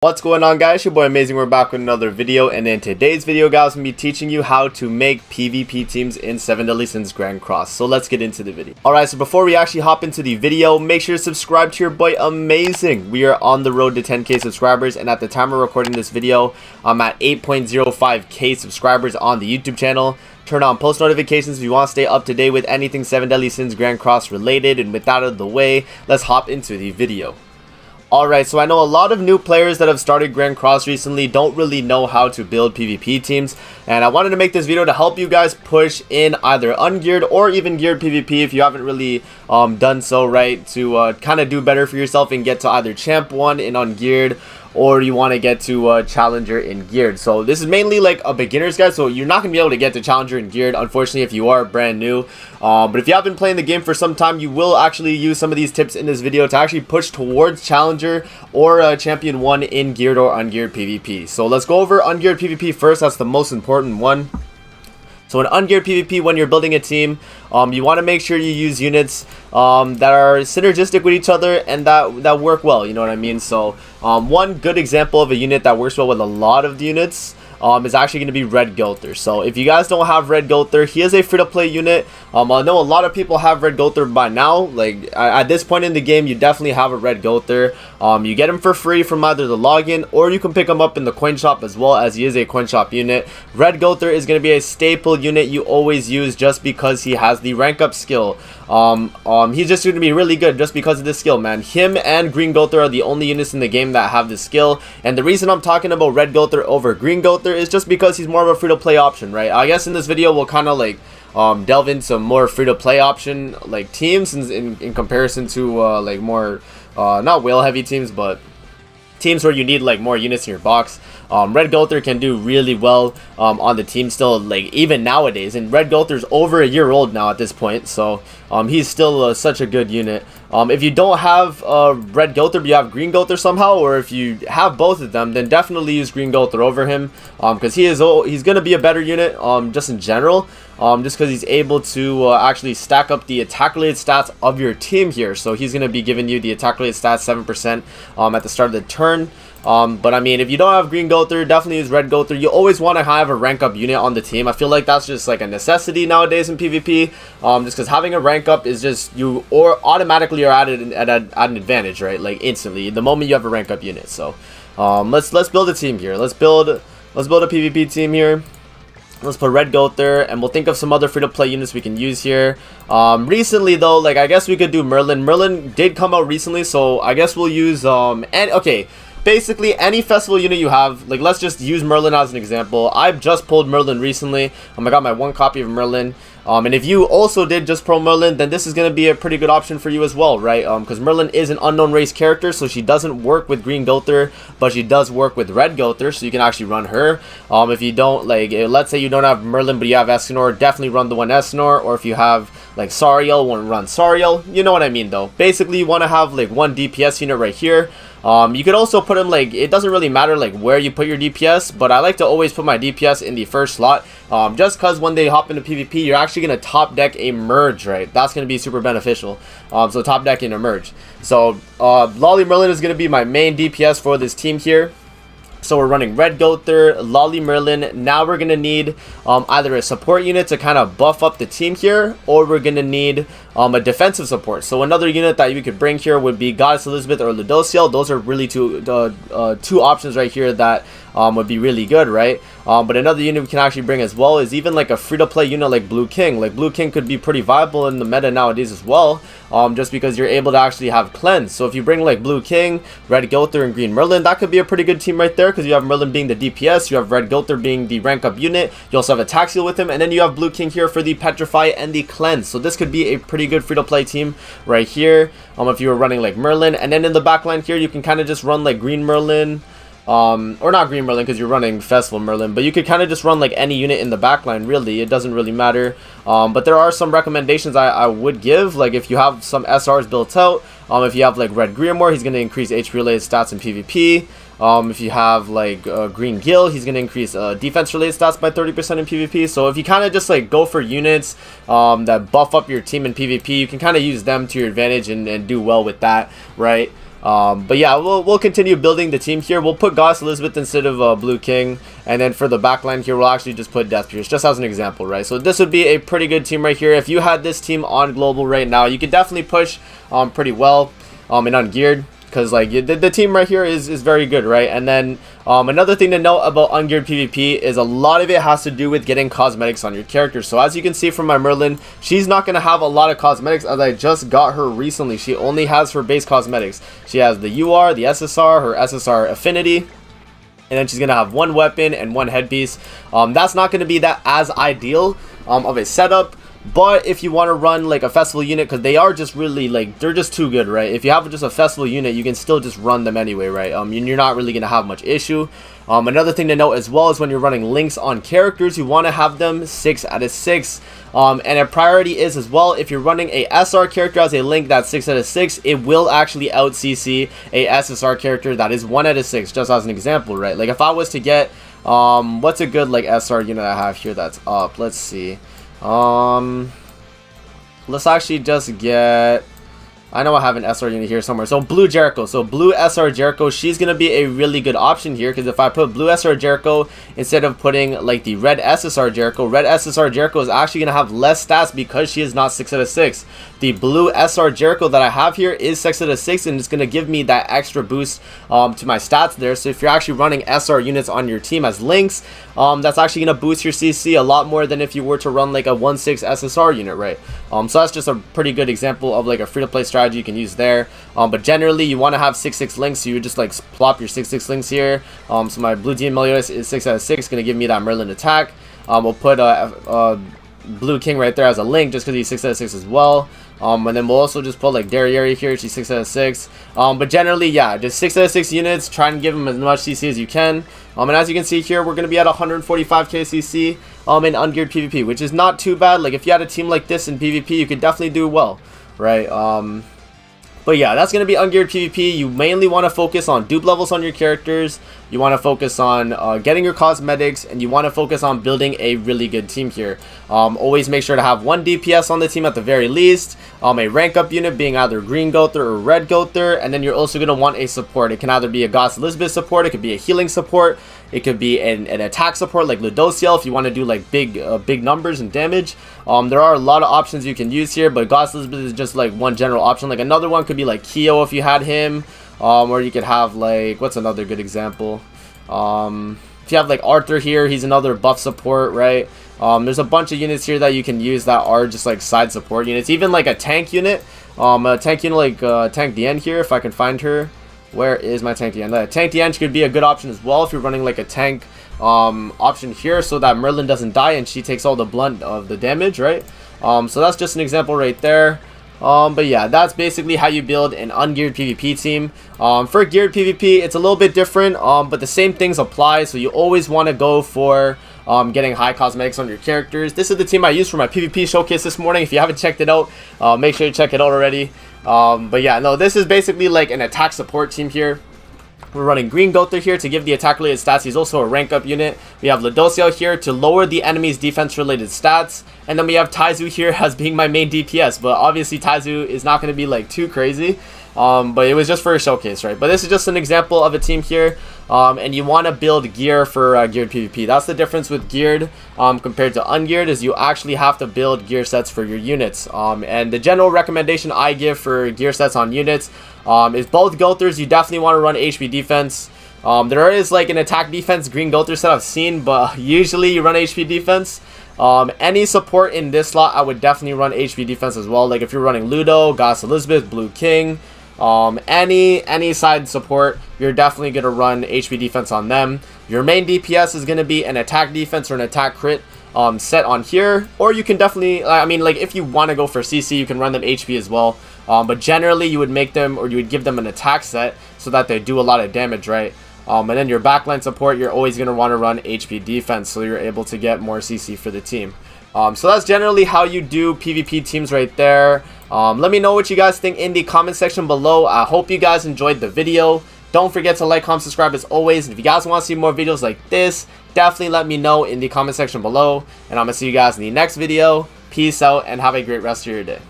What's going on, guys? Your boy Amazing. We're back with another video, and in today's video, guys, I'm going to be teaching you how to make PvP teams in 7 Deadly Sins Grand Cross. So let's get into the video. Alright, so before we actually hop into the video, make sure to subscribe to your boy Amazing. We are on the road to 10k subscribers, and at the time we're recording this video, I'm at 8.05k subscribers on the YouTube channel. Turn on post notifications if you want to stay up to date with anything 7 Deadly Sins Grand Cross related, and with that out of the way, let's hop into the video. Alright, so I know a lot of new players that have started Grand Cross recently don't really know how to build PvP teams, and I wanted to make this video to help you guys push in either ungeared or even geared PvP if you haven't really done so, right, to kind of do better for yourself and get to either Champ 1 in ungeared, or you want to get to Challenger in geared. So this is mainly like a beginner's guide, so you're not going to be able to get to Challenger in geared, unfortunately, if you are brand new. But if you have been playing the game for some time, you will actually use some of these tips in this video to actually push towards Challenger or Champion 1 in geared or ungeared PvP. So let's go over ungeared PvP first. That's the most important one. So in ungeared PvP, when you're building a team, you want to make sure you use units that are synergistic with each other and that work well, you know what I mean? So one good example of a unit that works well with a lot of the units is actually going to be Red Gother. So if you guys don't have Red Gother, he is a free-to-play unit. I know a lot of people have Red Gother by now. Like at this point in the game, you definitely have a Red Gother. You get him for free from either the login, or you can pick him up in the coin shop as well, as he is a coin shop unit. Red Gother is going to be a staple unit you always use just because he has the rank up skill. He's just going to be really good just because of this skill, man. Him and Green Gother are the only units in the game that have this skill, and the reason I'm talking about Red Gother over Green Gother is just because he's more of a free-to-play option, right? I guess in this video we'll kind of like delve into more free-to-play option like teams in comparison to like more not whale heavy teams, but teams where you need like more units in your box. Red Gother can do really well on the team still, like even nowadays, and Red Gother's over a year old now at this point, so he's still such a good unit. If you don't have Red Gother but you have Green Gother somehow, or if you have both of them, then definitely use Green Gother over him, because he's gonna be a better unit just in general, just because he's able to actually stack up the attack related stats of your team here. So he's gonna be giving you the attack related stats 7% at the start of the turn. But I mean, if you don't have Green Gother, definitely use Red Gother. You always want to have a rank up unit on the team. I feel like that's just like a necessity nowadays in PvP, just because having a rank up is just, you or automatically are at an advantage, right? Like instantly the moment you have a rank up unit. So let's build a team here. Let's build a PvP team here. Let's put Red Gother, and we'll think of some other free-to-play units we can use here. Recently though, like I guess we could do Merlin. Merlin did come out recently, so I guess we'll use okay, basically any festival unit you have. Like let's just use Merlin as an example. I've just pulled Merlin recently. I got my one copy of Merlin. And if you also did just pro Merlin, then this is going to be a pretty good option for you as well, right? Because Merlin is an unknown race character, so she doesn't work with Green Gother, but she does work with Red Gother, so you can actually run her. If you don't, like, let's say you don't have Merlin, but you have Escanor, definitely run the one Escanor. Or if you have, like, Sariel, run Sariel. You know what I mean, though. Basically, you want to have, like, one DPS unit right here. You could also put him, like, it doesn't really matter like where you put your DPS, but I like to always put my DPS in the first slot, just because when they hop into PvP, you're actually going to top deck a merge, right? That's going to be super beneficial. So top decking a merge. So Lolly Merlin is going to be my main DPS for this team here. So we're running Red Gother, Lolly Merlin. Now we're going to need either a support unit to kind of buff up the team here, or we're going to need a defensive support. So another unit that you could bring here would be Goddess Elizabeth or Ludociel. Those are really two options right here that would be really good, right? But another unit we can actually bring as well is even like a free-to-play unit like Blue King. Like Blue King could be pretty viable in the meta nowadays as well, just because you're able to actually have cleanse. So if you bring like Blue King, Red Gother, and Green Merlin, that could be a pretty good team right there, because you have Merlin being the DPS, you have Red Gother being the rank up unit, you also have a Taxiel with him, and then you have Blue King here for the Petrify and the cleanse. So this could be a pretty good free-to-play team right here, if you were running like Merlin. And then in the backline here, you can kind of just run like Green Merlin, or not Green Merlin because you're running Festival Merlin, but you could kind of just run like any unit in the backline, really. It doesn't really matter. But there are some recommendations I would give, like if you have some SRs built out, if you have like Red Grimoire, he's going to increase HP related stats in PvP. If you have like Green Gil, he's going to increase defense related stats by 30% in PvP. So if you kind of just like go for units that buff up your team in PvP, you can kind of use them to your advantage and do well with that, right? But yeah, we'll continue building the team here. We'll put Goddess Elizabeth instead of Blue King, and then for the backline here, we'll actually just put Death Pierce, just as an example, right? So this would be a pretty good team right here. If you had this team on global right now, you could definitely push pretty well in Ungeared, because like the team right here is very good, right? And then another thing to note about Ungeared PvP is a lot of it has to do with getting cosmetics on your character. So as you can see from my Merlin, she's not going to have a lot of cosmetics, as I just got her recently. She only has her base cosmetics. She has the UR, the SSR, her SSR affinity, and then she's going to have one weapon and one headpiece. That's not going to be that as ideal of a setup. But if you want to run like a festival unit, because they are just really like, they're just too good, right? If you have just a festival unit, you can still just run them anyway, right? You're not really going to have much issue. Another thing to note as well is when you're running links on characters, you want to have them 6 out of 6. And a priority is as well, if you're running a SR character as a link that's 6 out of 6, it will actually out CC a SSR character that is 1 out of 6, just as an example, right? Like if I was to get, what's a good like SR unit I have here that's up? Let's see. Let's actually just get, I know I have an SR unit here somewhere. So Blue Jericho. So Blue SR Jericho, she's going to be a really good option here, because if I put Blue SR Jericho instead of putting like the Red SSR Jericho is actually going to have less stats because she is not 6 out of 6. The Blue SR Jericho that I have here is 6 out of 6, and it's going to give me that extra boost to my stats there. So if you're actually running SR units on your team as links, that's actually going to boost your CC a lot more than if you were to run like a 1/6 SSR unit, right? So that's just a pretty good example of like a free-to-play strategy you can use there. But generally you want to have 6/6 links, so you just like plop your 6/6 links here. So my Blue Demon Meliodas is 6 out of 6, going to give me that Merlin attack. We'll put Blue King right there as a link, just because he's 6 out of 6 as well. And then we'll also just put like Derriere here, she's 6 out of 6. But generally, yeah, just 6 out of 6 units. Try and give them as much CC as you can. And as you can see here, we're going to be at 145k CC in Ungeared PvP, which is not too bad. Like if you had a team like this in PvP, you could definitely do well, right? But yeah, that's going to be Ungeared PvP. You mainly want to focus on dupe levels on your characters. You want to focus on getting your cosmetics, and you want to focus on building a really good team here. Always make sure to have 1 DPS on the team at the very least. A rank up unit being either green Gother or red Gother, and then you're also going to want a support. It can either be a Goddess Elizabeth support, it could be a healing support, it could be an attack support like Ludociel if you want to do like big numbers and damage. There are a lot of options you can use here, but Goddess Elizabeth is just like one general option. Like another one could be like Kyo if you had him. Or you could have like, what's another good example? If you have like Arthur here, he's another buff support, right? There's a bunch of units here that you can use that are just like side support units. Even like a tank unit, like Tank Dien here, if I can find her. Where is my Tank Dien? Tank Dien could be a good option as well if you're running like a tank option here, so that Merlin doesn't die and she takes all the blunt of the damage, right? So that's just an example right there. But yeah, that's basically how you build an Ungeared PvP team. For Geared PvP, it's a little bit different, but the same things apply. So you always want to go for getting high cosmetics on your characters. This is the team I used for my PvP showcase this morning. If you haven't checked it out, make sure you check it out already. But yeah, no, this is basically like an attack support team here. We're running Green Gother here to give the attack-related stats. He's also a rank-up unit. We have Ludociel here to lower the enemy's defense-related stats. And then we have Taizu here as being my main DPS. But obviously, Taizu is not going to be, like, too crazy. But it was just for a showcase, right? But this is just an example of a team here. And you want to build gear for Geared PvP. That's the difference with Geared compared to Ungeared, is you actually have to build gear sets for your units. And the general recommendation I give for gear sets on units is both Gothers. You definitely want to run HP defense. There is like an attack defense Green Gother set I've seen, but usually you run HP defense. Any support in this slot, I would definitely run HP defense as well. Like if you're running Ludo, Goddess Elizabeth, Blue King, any side support, you're definitely going to run HP defense on them. Your main DPS is going to be an attack defense or an attack crit set on here, or you can definitely, I mean, like if you want to go for CC, you can run them HP as well. But generally you would make them, or you would give them an attack set so that they do a lot of damage, right? And then your backline support, you're always going to want to run HP defense, so you're able to get more CC for the team. So that's generally how you do PvP teams right there. Let me know what you guys think in the comment section below. I hope you guys enjoyed the video. Don't forget to like, comment, subscribe as always. And if you guys want to see more videos like this, definitely let me know in the comment section below. And I'm going to see you guys in the next video. Peace out and have a great rest of your day.